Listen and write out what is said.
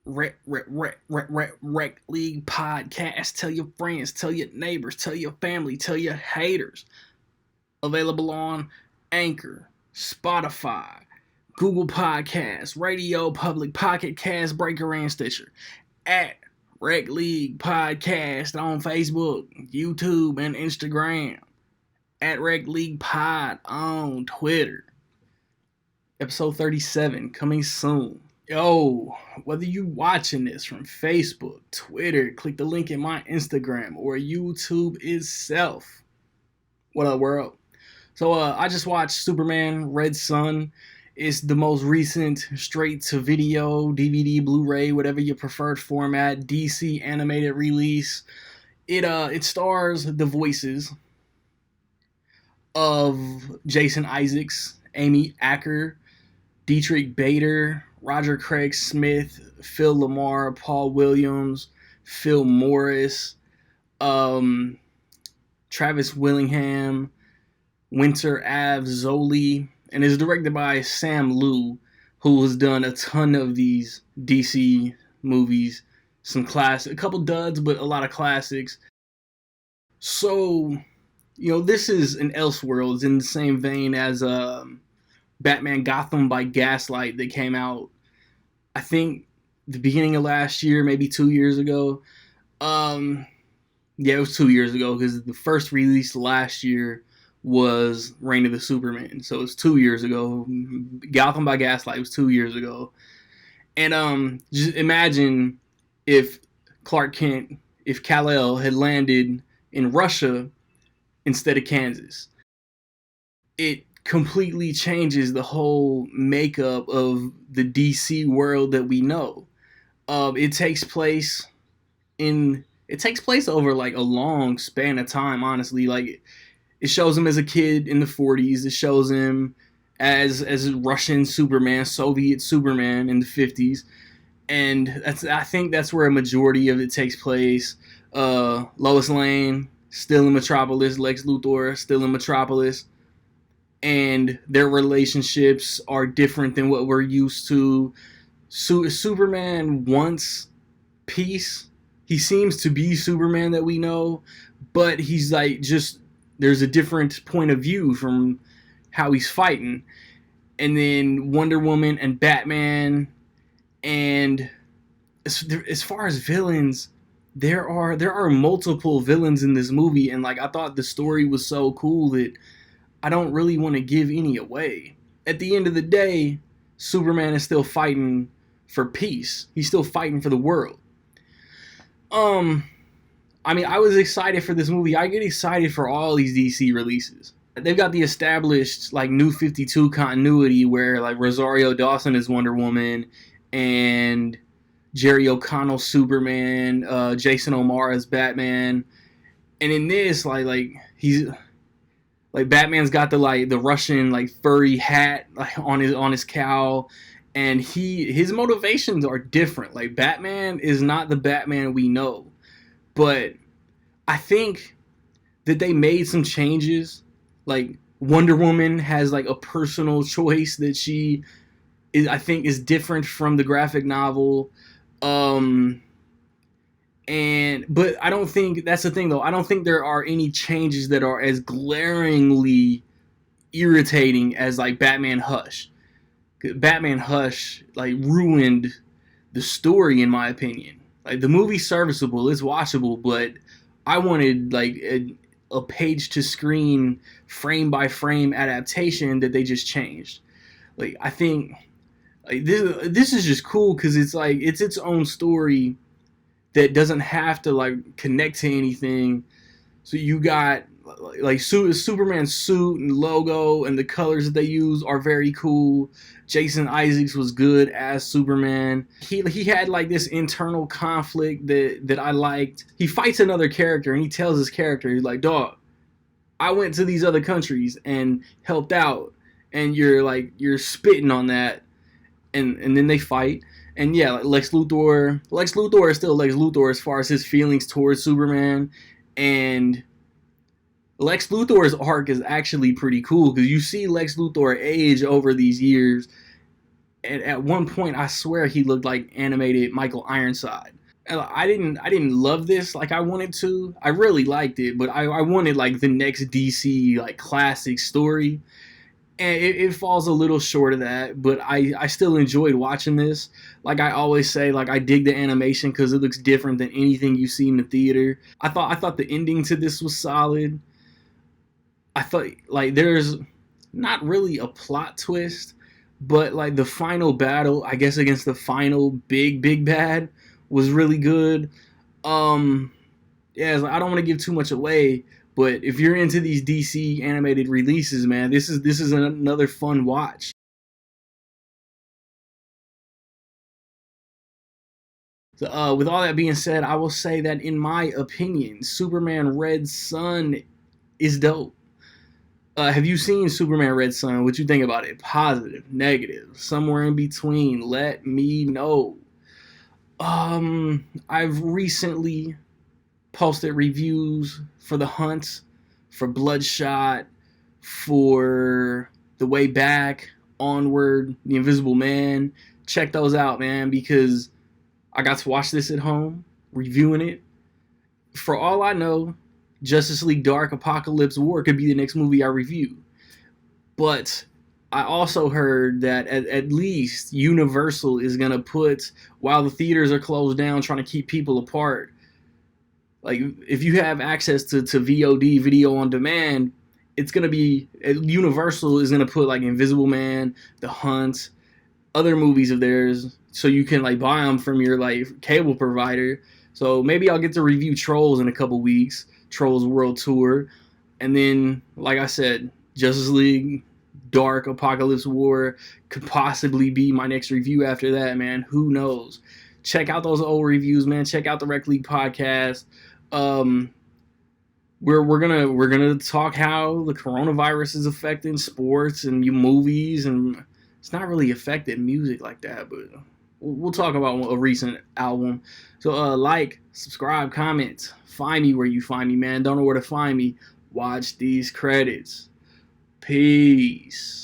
Rec League podcast. Tell your friends, tell your neighbors, tell your family, tell your haters. Available on Anchor, Spotify, Google Podcasts, Radio Public, Pocket Cast, Breaker, and Stitcher. At Rec League Podcast on Facebook, YouTube, and Instagram. At Rec League Pod on Twitter. Episode 37 coming soon. Yo, whether you watching this from Facebook, Twitter, click the link in my Instagram or YouTube itself. What up, world? So I just watched Superman Red Son. It's the most recent straight-to-video, DVD, Blu-ray, whatever your preferred format, DC animated release. It stars the voices of Jason Isaacs, Amy Acker, Dietrich Bader, Roger Craig Smith, Phil Lamar, Paul Williams, Phil Morris, Travis Willingham, Winter Ave Zoli, and is directed by Sam Liu, who has done a ton of these DC movies, some classic, a couple duds, but a lot of classics. So, this is an Elseworlds. It's in the same vein as Batman Gotham by Gaslight that came out, I think, the beginning of last year, maybe 2 years ago. It was 2 years ago because the first release last year was Reign of the Superman. So it's 2 years ago. Gotham by Gaslight was 2 years ago. And just imagine if Clark Kent, if Kal-El had landed in Russia instead of Kansas. It completely changes the whole makeup of the DC world that we know. It takes place over like a long span of time, honestly. Like, it shows him as a kid in the 40s. It shows him as Russian Superman, Soviet Superman in the 50s. And I think that's where a majority of it takes place. Lois Lane, still in Metropolis. Lex Luthor, still in Metropolis. And their relationships are different than what we're used to. Superman wants peace. He seems to be Superman that we know, but he's like there's a different point of view from how he's fighting. And then Wonder Woman and Batman, and as far as villains, there are multiple villains in this movie, and like I thought the story was so cool that I don't really want to give any away. At the end of the day, Superman is still fighting for peace. He's still fighting for the world. I was excited for this movie. I get excited for all these DC releases. They've got the established like New 52 continuity where like Rosario Dawson is Wonder Woman and Jerry O'Connell Superman, Jason O'Mara is Batman. And in this, he's like Batman's got the Russian like furry hat like on his cowl, and his motivations are different. Like, Batman is not the Batman we know, but I think that they made some changes. Like, Wonder Woman has like a personal choice that I think is different from the graphic novel. But I don't think that's the thing though. I don't think there are any changes that are as glaringly irritating as like Batman Hush. Batman Hush like ruined the story in my opinion. Like, the movie's serviceable, it's watchable, but I wanted like a page to screen frame by frame adaptation that they just changed. Like, I think like this is just cool because it's like it's its own story that doesn't have to like connect to anything. So you got like Superman's suit and logo and the colors that they use are very cool. Jason Isaacs was good as Superman. He had like this internal conflict that I liked. He fights another character and he tells his character, he's like, dog, I went to these other countries and helped out, and you're spitting on that, and then they fight. And yeah, like Lex Luthor is still Lex Luthor as far as his feelings towards Superman. And Lex Luthor's arc is actually pretty cool because you see Lex Luthor age over these years. And at one point, I swear he looked like animated Michael Ironside. And I didn't love this like I wanted to. I really liked it, but I wanted like the next DC like classic story, and it falls a little short of that. But I still enjoyed watching this. Like I always say, like I dig the animation because it looks different than anything you see in the theater. I thought the ending to this was solid. I thought like there's not really a plot twist, but like the final battle, I guess against the final big bad was really good. Um yeah, like, I don't want to give too much away, but if you're into these DC animated releases, man, this is another fun watch. So, with all that being said, I will say that in my opinion, Superman Red Sun is dope. Have you seen Superman Red Sun? What you think about it? Positive, negative, somewhere in between? Let me know. I've recently posted reviews for The Hunt, for Bloodshot, for The Way Back, Onward, The Invisible Man. Check those out, man, because I got to watch this at home, reviewing it. For all I know, Justice League Dark Apocalypse War could be the next movie I review. But I also heard that at least Universal is going to put, while the theaters are closed down trying to keep people apart, like if you have access to VOD, video on demand, it's going to be, Universal is going to put like Invisible Man, The Hunt, other movies of theirs, so you can like buy them from your like cable provider. So maybe I'll get to review Trolls in a couple weeks, Trolls World Tour, and then like I said, Justice League Dark Apocalypse War could possibly be my next review after that, man. Who knows? Check out those old reviews, man. Check out the Rec League podcast. Um, we're gonna talk how the coronavirus is affecting sports and movies, and it's not really affected music like that, but we'll talk about a recent album. So like, subscribe, comment, find me where you find me, man. Don't know where to find me. Watch these credits. Peace.